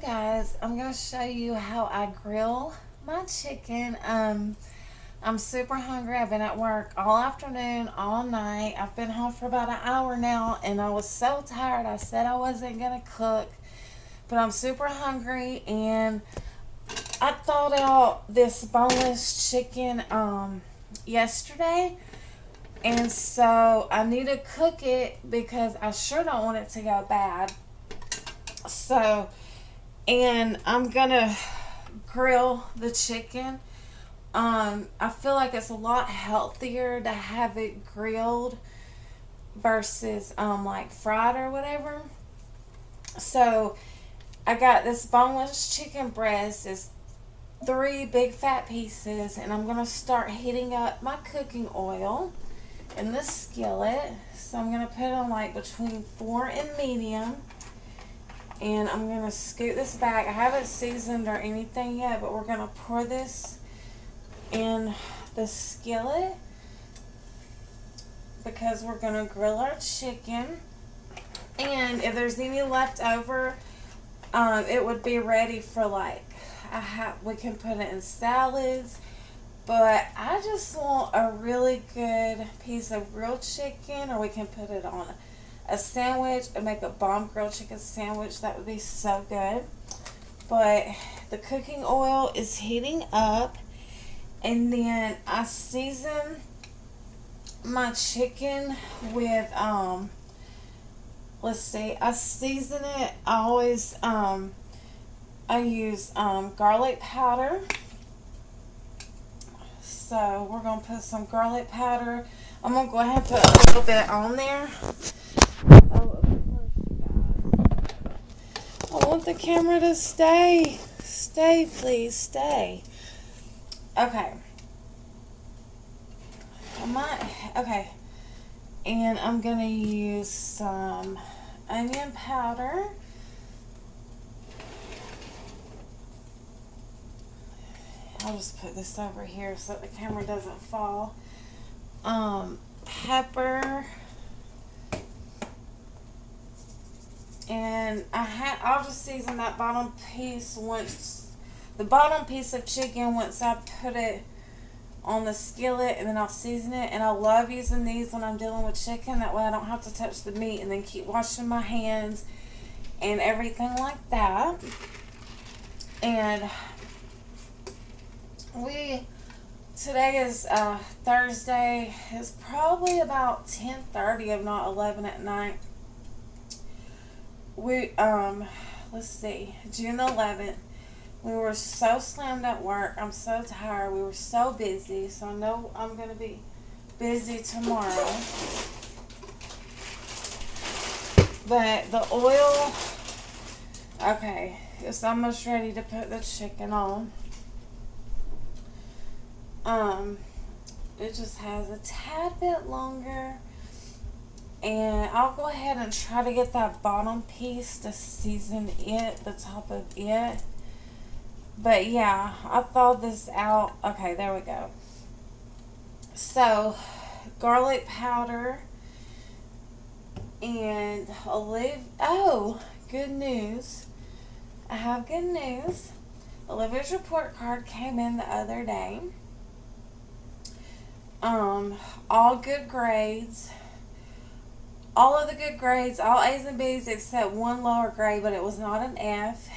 Hey guys, I'm going to show you how I grill my chicken. I'm super hungry. I've been at work all afternoon, all night. I've been home for about an hour now, and I was so tired. I said I wasn't going to cook, but I'm super hungry, and I thawed out this boneless chicken yesterday, and so I need to cook it because I sure don't want it to go bad. So, and I'm gonna grill the chicken. I feel like it's a lot healthier to have it grilled versus like fried or whatever. So I got this boneless chicken breast. It's three big fat pieces, and I'm gonna start heating up my cooking oil in the skillet. So I'm gonna put it on like between 4 and medium. And I'm going to scoot this back. I haven't seasoned or anything yet, but we're going to pour this in the skillet because we're going to grill our chicken. And if there's any left over, it would be ready for like, we can put it in salads. But I just want a really good piece of grilled chicken, or we can put it on a sandwich and make a bomb grilled chicken sandwich. That would be so good. But the cooking oil is heating up, and then I season my chicken with let's see, I season it. I always I use garlic powder. So we're gonna put some garlic powder. I'm gonna go ahead and put a little bit on there. Oh, of course, you guys. I want the camera to stay. Stay, please, stay. Okay. Okay. And I'm going to use some onion powder. I'll just put this over here so the camera doesn't fall. Pepper. And I'll just season that bottom piece the bottom piece of chicken once I put it on the skillet, and then I'll season it. And I love using these when I'm dealing with chicken. That way I don't have to touch the meat and then keep washing my hands and everything like that. And today is Thursday. It's probably about 10:30, if not 11 at night. Let's see, June the 11th. We were so slammed at work. I'm so tired. We were so busy. So I know I'm going to be busy tomorrow. But the oil, okay, it's almost ready to put the chicken on. It just has a tad bit longer. And I'll go ahead and try to get that bottom piece to season it, the top of it. But yeah, I thawed this out. Okay, there we go. So, garlic powder and oh, good news. I have good news. Olivia's report card came in the other day. All good grades. All of the good grades, all A's and B's except one lower grade, but it was not an F.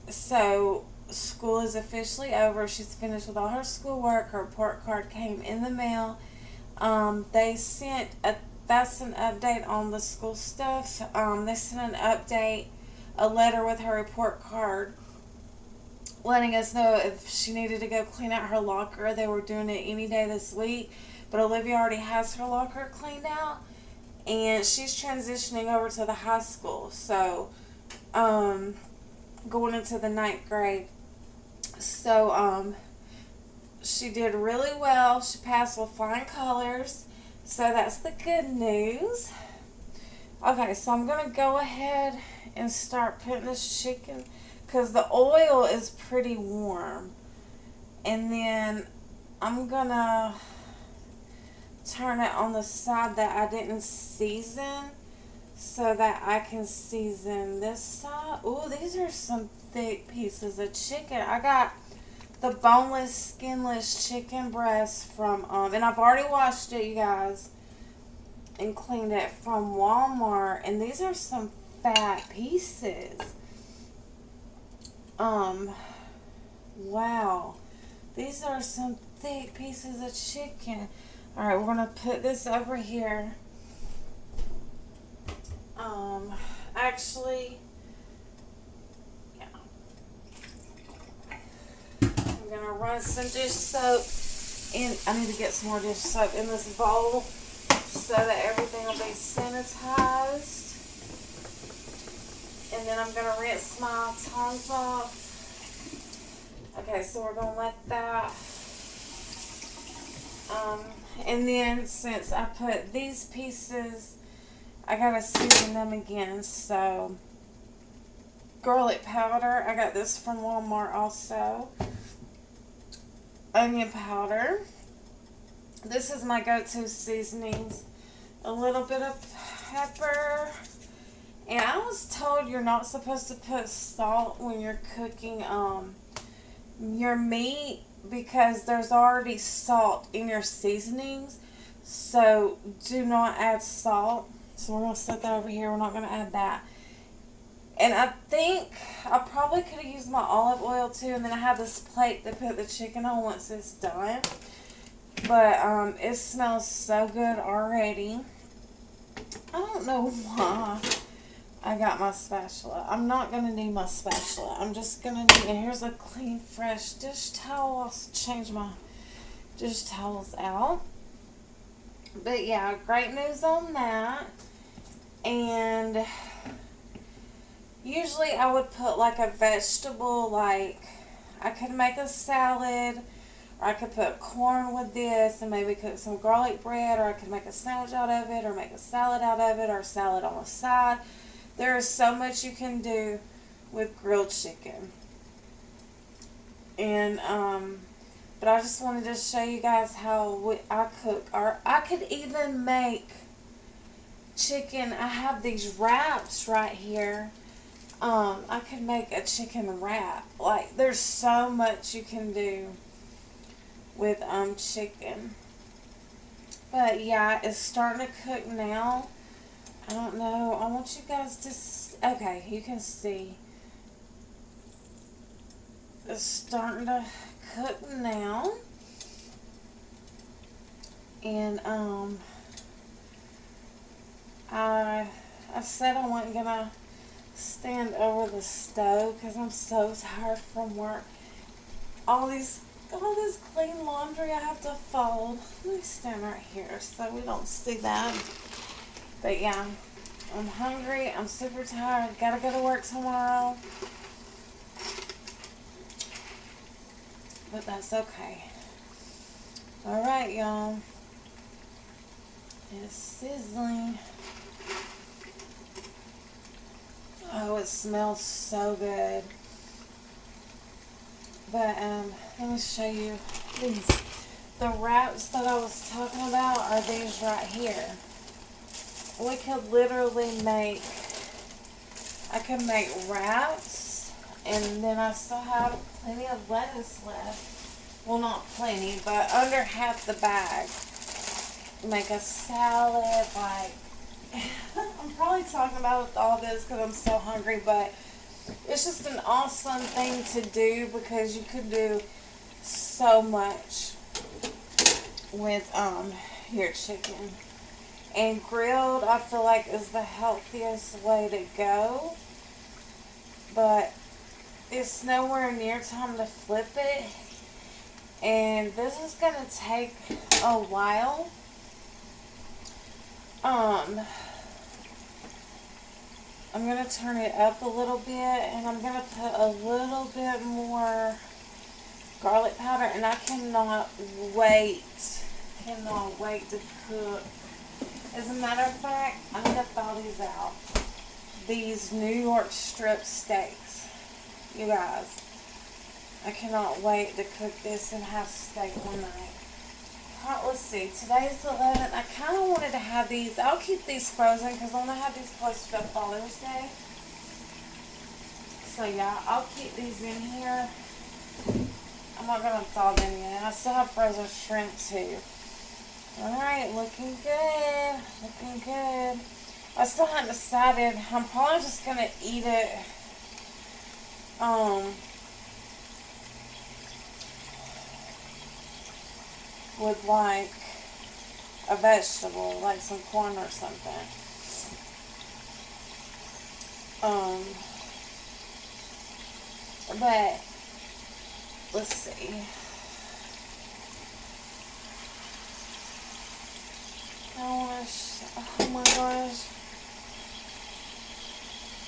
So school is officially over. She's finished with all her schoolwork. Her report card came in the mail. That's an update on the school stuff. They sent an update, a letter with her report card, letting us know if she needed to go clean out her locker. They were doing it any day this week. But Olivia already has her locker cleaned out, and she's transitioning over to the high school. So, going into the 9th grade. So, she did really well. She passed with flying colors. So, that's the good news. Okay, so I'm going to go ahead and start putting this chicken, because the oil is pretty warm. And then I'm going to turn it on the side that I didn't season. so that I can season this side. Ooh, these are some thick pieces of chicken. I got the boneless, skinless chicken breast from, and I've already washed it, you guys, and cleaned it from Walmart. And these are some fat pieces. Wow. These are some thick pieces of chicken. Alright, we're going to put this over here. Actually, yeah. I'm going to run some dish soap in. I need to get some more dish soap in this bowl so that everything will be sanitized. And then I'm going to rinse my tongs off. Okay, so we're going to let that. And then since I put these pieces, I got to season them again. So, garlic powder. I got this from Walmart also. Onion powder. This is my go-to seasonings. A little bit of pepper. And I was told you're not supposed to put salt when you're cooking your meat because there's already salt in your seasonings. So do not add salt. So we're going to set that over here. We're not going to add that. And I think I probably could have used my olive oil too. And then I have this plate to put the chicken on once it's done. But it smells so good already. I don't know why I got my spatula. I'm not going to need my spatula. I'm just going to need, and here's a clean, fresh dish towel. I'll change my dish towels out. But yeah, great news on that. And usually I would put like a vegetable, like I could make a salad, or I could put corn with this and maybe cook some garlic bread, or I could make a sandwich out of it, or make a salad out of it, or a salad on the side. There is so much you can do with grilled chicken. And, but I just wanted to show you guys how I cook. Or I could even make chicken. I have these wraps right here. I could make a chicken wrap. Like, there's so much you can do with chicken. But yeah, it's starting to cook now. I don't know. I want you guys to okay, you can see it's starting to cook now. And I said I wasn't gonna stand over the stove because I'm so tired from work. All this clean laundry I have to fold. Let me stand right here so we don't see that. But yeah, I'm hungry. I'm super tired. Gotta go to work tomorrow. But that's okay. Alright, y'all. It's sizzling. Oh, it smells so good. But let me show you these. The wraps that I was talking about are these right here. We could literally make, I could make wraps, and then I still have plenty of lettuce left. Well, not plenty, but under half the bag. Make a salad, like, I'm probably talking about all this because I'm so hungry, but it's just an awesome thing to do because you could do so much with your chicken. And grilled, I feel like, is the healthiest way to go. But it's nowhere near time to flip it. And this is going to take a while. I'm going to turn it up a little bit. And I'm going to put a little bit more garlic powder. And I cannot wait to cook. As a matter of fact, I'm going to thaw these out. These New York strip steaks. You guys, I cannot wait to cook this and have steak one night. let's see. Today's the 11th. I kind of wanted to have these. I'll keep these frozen because I'm going to have these closer to Father's Day. So yeah, I'll keep these in here. I'm not going to thaw them yet. I still have frozen shrimp too. Alright, looking good. Looking good. I still haven't decided. I'm probably just going to eat it. With like a vegetable, like some corn or something. But let's see. Oh my gosh.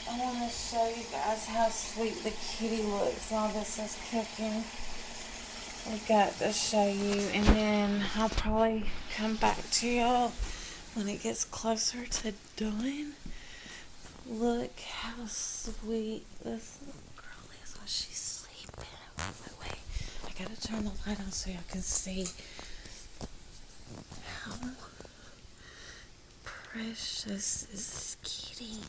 I want to show you guys how sweet the kitty looks while this is cooking. I got to show you, and then I'll probably come back to y'all when it gets closer to done. Look how sweet this little girl is while she's sleeping. Wait. I gotta turn the light on so y'all can see how precious is this kitty.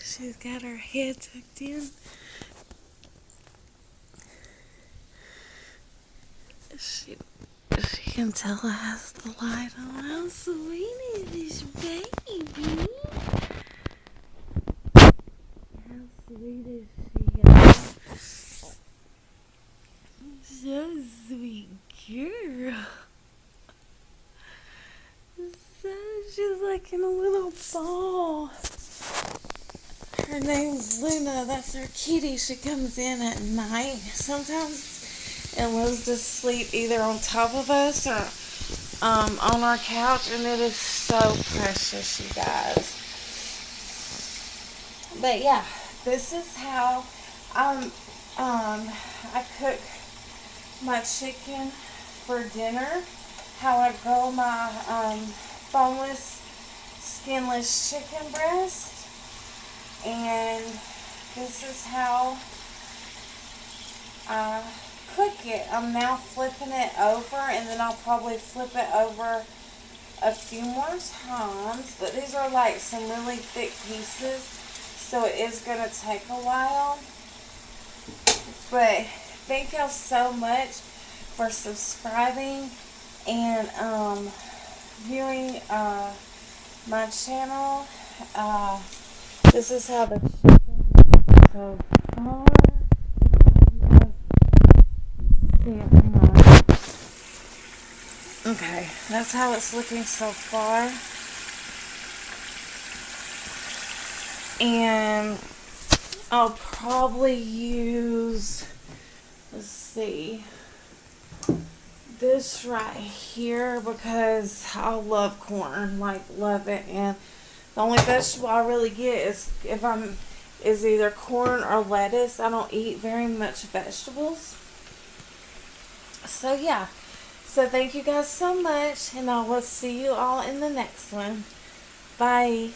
She's got her head tucked in. She can tell it has the light on. How sweet is this baby? How sweet is she? So sweet girl. So she's like in a little ball. Her name's Luna. That's her kitty. She comes in at night. Sometimes it loves to sleep either on top of us or on our couch, and it is so precious, you guys. But yeah, this is how I cook my chicken for dinner. How I grill my boneless, skinless chicken breast. And this is how I cook it. I'm now flipping it over, and then I'll probably flip it over a few more times. But these are like some really thick pieces, so it is going to take a while. But thank y'all so much for subscribing and viewing my channel. This is how the chicken is so far. Okay, that's how it's looking so far. And I'll probably use, let's see, this right here because I love corn, like love it. And the only vegetable I really get is either corn or lettuce. I don't eat very much vegetables. So yeah. So thank you guys so much, and I will see you all in the next one. Bye.